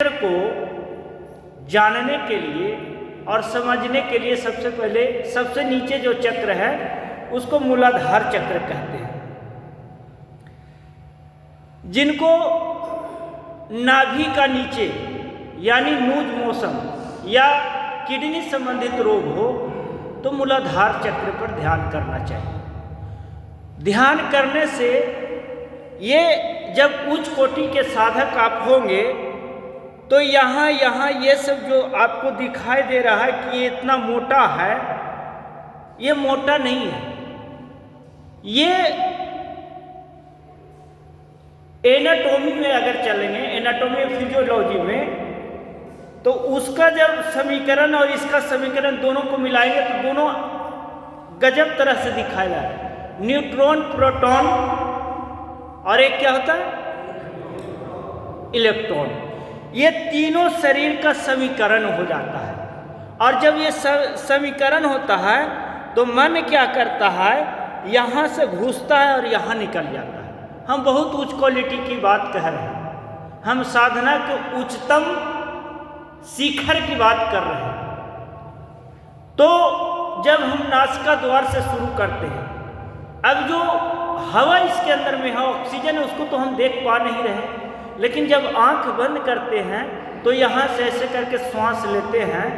को जानने के लिए और समझने के लिए सबसे पहले सबसे नीचे जो चक्र है उसको मूलाधार चक्र कहते हैं, जिनको नाभि का नीचे यानी लूज मोशन या किडनी संबंधित रोग हो तो मूलाधार चक्र पर ध्यान करना चाहिए। ध्यान करने से ये जब उच्च कोटि के साधक आप होंगे तो यहाँ ये सब जो आपको दिखाई दे रहा है कि ये इतना मोटा है, ये मोटा नहीं है। ये एनाटॉमी में अगर चलेंगे, एनाटॉमी फिजियोलॉजी में, तो उसका जब समीकरण और इसका समीकरण दोनों को मिलाएंगे तो दोनों गजब तरह से दिखाएगा। न्यूट्रॉन, प्रोटॉन और एक क्या होता है, इलेक्ट्रॉन। ये तीनों शरीर का समीकरण हो जाता है। और जब ये समीकरण होता है तो मन क्या करता है, यहाँ से घुसता है और यहाँ निकल जाता है। हम बहुत उच्च क्वालिटी की बात कह रहे हैं, हम साधना के उच्चतम शिखर की बात कर रहे हैं। तो जब हम नासिका द्वार से शुरू करते हैं, अब जो हवा इसके अंदर में है, ऑक्सीजन है, उसको तो हम देख पा नहीं रहे, लेकिन जब आंख बंद करते हैं तो यहाँ से ऐसे करके श्वास लेते हैं,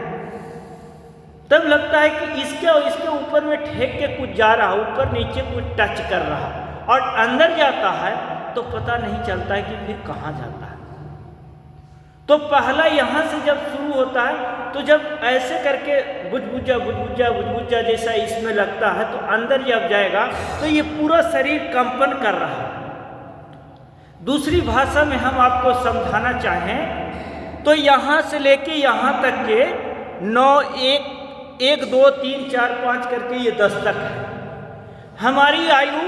तब लगता है कि इसके और इसके ऊपर में ठेक के कुछ जा रहा, ऊपर नीचे कुछ टच कर रहा, और अंदर जाता है तो पता नहीं चलता है कि फिर कहाँ जाता है। तो पहला यहाँ से जब शुरू होता है तो जब ऐसे करके बुझबुझा जैसा इसमें लगता है, तो अंदर जब जाएगा तो ये पूरा शरीर कंपन कर रहा है। दूसरी भाषा में हम आपको समझाना चाहें तो यहाँ से लेके यहाँ तक के 9, 1, 2, 3, 4, 5 करके ये 10 तक है। हमारी आयु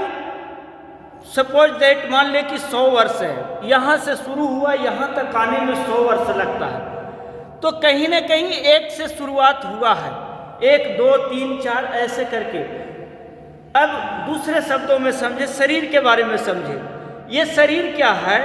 सपोज दैट मान ले कि 100 वर्ष है, यहाँ से शुरू हुआ, यहाँ तक आने में 100 वर्ष लगता है। तो कहीं ना कहीं 1 से शुरुआत हुआ है, 1, 2, 3, 4 ऐसे करके। अब दूसरे शब्दों में समझे, शरीर के बारे में समझे। ये शरीर क्या है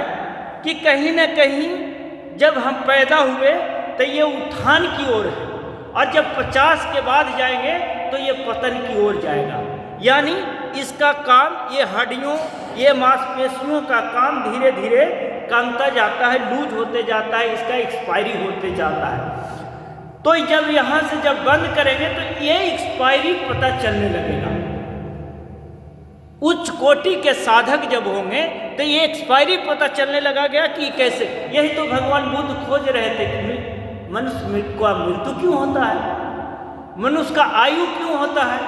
कि कहीं ना कहीं जब हम पैदा हुए तो ये उत्थान की ओर है, और जब 50 के बाद जाएंगे तो ये पतन की ओर जाएगा। यानी इसका काम, ये हड्डियों, ये मांसपेशियों का काम धीरे धीरे कमता जाता है, लूज होते जाता है, इसका एक्सपायरी होते जाता है। तो जब यहाँ से जब बंद करेंगे तो ये एक्सपायरी पता चलने लगेगा। उच्च कोटि के साधक जब होंगे तो ये एक्सपायरी पता चलने लगा गया कि कैसे। यही तो भगवान बुद्ध खोज रहे थे कि मनुष्य का मृत्यु क्यों होता है, मनुष्य का आयु क्यों होता है।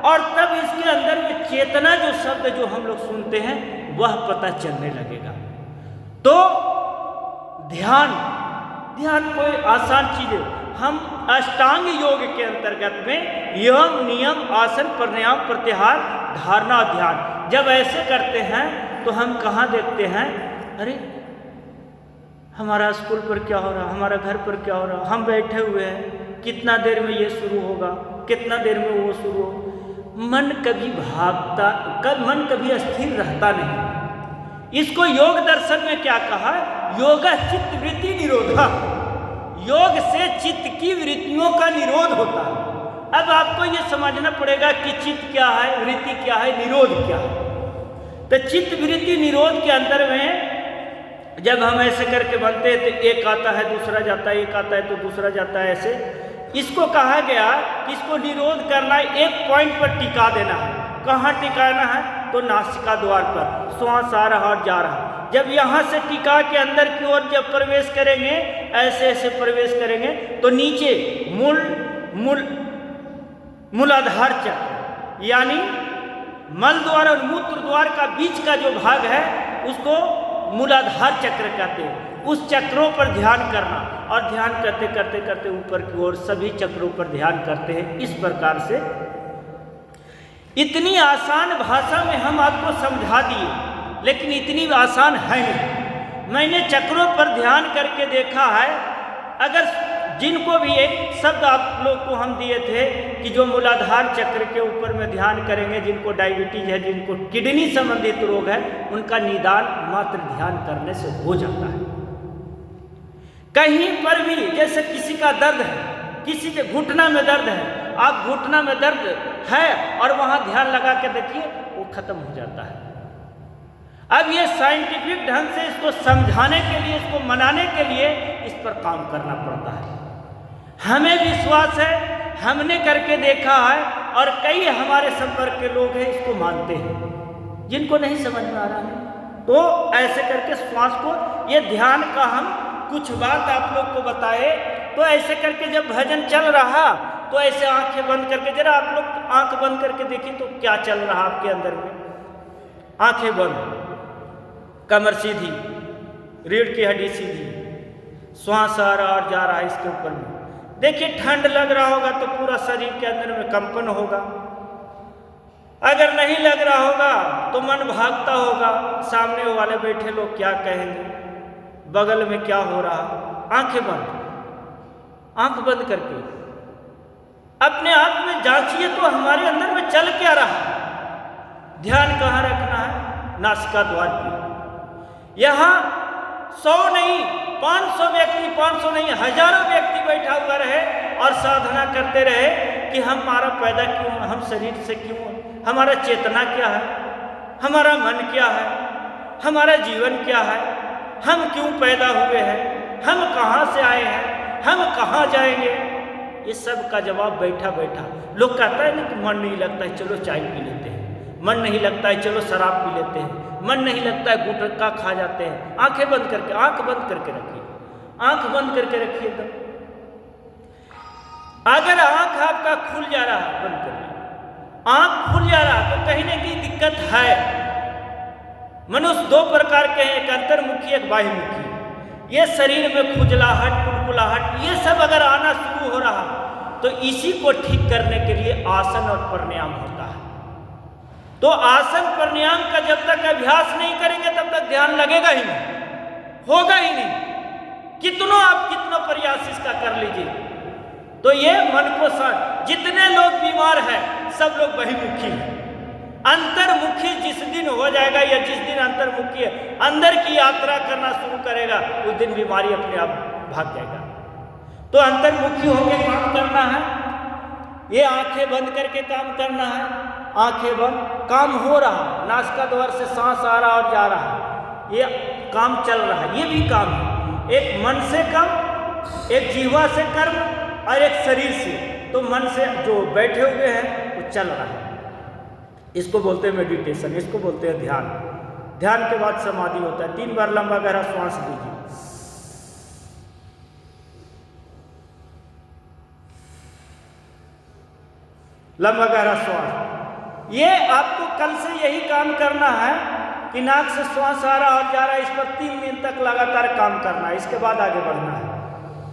और तब इसके अंदर में चेतना जो शब्द जो हम लोग सुनते हैं वह पता चलने लगेगा। तो ध्यान कोई आसान चीज है। हम अष्टांग योग के अंतर्गत में यम, नियम, आसन, प्राणायाम, प्रत्याहार, धारणा, ध्यान जब ऐसे करते हैं तो हम कहाँ देखते हैं, अरे हमारा स्कूल पर क्या हो रहा, हमारा घर पर क्या हो रहा, हम बैठे हुए हैं, कितना देर में ये शुरू होगा, कितना देर में वो शुरू हो। मन कभी भागता, मन कभी स्थिर रहता नहीं। इसको योग दर्शन में क्या कहा, योग चित्त वृत्ति निरोधा। योग से चित्त की वृत्तियों का निरोध होता है। अब आपको ये समझना पड़ेगा कि चित्त क्या है, वृत्ति क्या है, निरोध क्या है। तो चित्त वृत्ति निरोध के अंदर में जब हम ऐसे करके बनते हैं तो एक आता है, दूसरा जाता है, एक आता है तो दूसरा जाता है, ऐसे इसको कहा गया कि इसको निरोध करना है, एक पॉइंट पर टिका देना है। कहाँ टिकाना है, तो नासिका द्वार पर श्वास आ रहा और जा रहा। जब यहाँ से टिका के अंदर की ओर जब प्रवेश करेंगे, ऐसे ऐसे प्रवेश करेंगे तो नीचे मूलाधार चक्र यानी मल द्वार और मूत्र द्वार का बीच का जो भाग है उसको मूलाधार चक्र कहते हैं। उस चक्रों पर ध्यान करना, और ध्यान करते करते करते ऊपर की ओर सभी चक्रों पर ध्यान करते हैं। इस प्रकार से इतनी आसान भाषा में हम आपको समझा दिए, लेकिन इतनी आसान है नहीं। मैंने चक्रों पर ध्यान करके देखा है। अगर जिनको भी एक शब्द आप लोग को हम दिए थे कि जो मूलाधार चक्र के ऊपर में ध्यान करेंगे, जिनको डायबिटीज है, जिनको किडनी संबंधित रोग है, उनका निदान मात्र ध्यान करने से हो जाता है। कहीं पर भी जैसे किसी का दर्द है, किसी के घुटना में दर्द है, आप घुटना में दर्द है और वहां ध्यान लगा के देखिए वो खत्म हो जाता है। अब ये साइंटिफिक ढंग से इसको समझाने के लिए, इसको मनाने के लिए इस पर काम करना पड़ता है। हमें विश्वास है, हमने करके देखा है और कई हमारे संपर्क के लोग हैं इसको मानते हैं। जिनको नहीं समझ में आ रहा है तो ऐसे करके श्वास को, ये ध्यान का हम कुछ बात आप लोग को बताए, तो ऐसे करके जब भजन चल रहा तो ऐसे आंखें बंद करके, जरा आप लोग आंख बंद करके देखिए तो क्या चल रहा आपके अंदर में। आंखें बंद, कमर सीधी, रीढ़ की हड्डी सीधी, श्वास आ रहा और जा रहा है इसके ऊपर में। देखिए ठंड लग रहा होगा तो पूरा शरीर के अंदर में कंपन होगा, अगर नहीं लग रहा होगा तो मन भागता होगा, सामने वाले बैठे लोग क्या कहेंगे, बगल में क्या हो रहा। आंखें बंद, आंख बंद करके अपने आप में जांचिए तो हमारे अंदर में चल क्या रहा। ध्यान कहाँ रखना है? नासिका द्वार पे। यहाँ 100 नहीं 500 व्यक्ति, 500 नहीं हजारों व्यक्ति बैठा हुआ रहे और साधना करते रहे कि हमारा पैदा क्यों, हम शरीर से क्यों, हमारा चेतना क्या है, हमारा मन क्या है, हमारा जीवन क्या है, हम क्यों पैदा हुए हैं, हम कहाँ से आए हैं, हम कहाँ जाएंगे। ये सब का जवाब बैठा बैठा लोग कहता है ना कि मन नहीं लगता है चलो चाय पी लेते हैं, मन नहीं लगता है चलो शराब पी लेते हैं, मन नहीं लगता है गुटखा खा जाते हैं। आंखें बंद करके, आंख बंद करके रखिए, आंख बंद करके रखिए एकदम। अगर आंख आपका खुल जा रहा है, बंद करिए, आंख खुल जा रहा तो कहीं ना कहीं दिक्कत है। मनुष्य 2 प्रकार के हैं, एक अंतर्मुखी एक बाह्यमुखी। ये शरीर में खुजलाहट, कुलकुलाहट, ये सब अगर आना शुरू हो रहा तो इसी को ठीक करने के लिए आसन और प्राणायाम होता है। तो आसन प्राणायाम का जब तक अभ्यास नहीं करेंगे तब तक ध्यान लगेगा ही नहीं, होगा ही नहीं। कितनों आप कितना प्रयास इसका कर लीजिए। तो ये मन को जितने लोग बीमार हैं सब लोग बहिर्मुखी हैं। अंतर्मुखी जिस दिन हो जाएगा या जिस दिन अंतर्मुखी अंदर की यात्रा करना शुरू करेगा उस दिन बीमारी अपने आप भाग जाएगा। तो अंतर्मुखी होकर काम करना है, ये आंखें बंद करके काम करना है। आंखें बंद, काम हो रहा, नासिका द्वार से सांस आ रहा और जा रहा, ये काम चल रहा है, ये भी काम है। एक मन से कर्म, एक जीवा से कर्म और एक शरीर से। तो मन से जो बैठे हुए हैं वो चल रहा है, इसको बोलते हैं मेडिटेशन, इसको बोलते हैं ध्यान। ध्यान के बाद समाधि होता है। 3 बार लंबा गहरा श्वास लीजिए, लंबा गहरा श्वास। ये आपको कल से यही काम करना है कि नाक से श्वास आ रहा और जा रहा है, इस पर 3 दिन तक लगातार काम करना है, इसके बाद आगे बढ़ना है।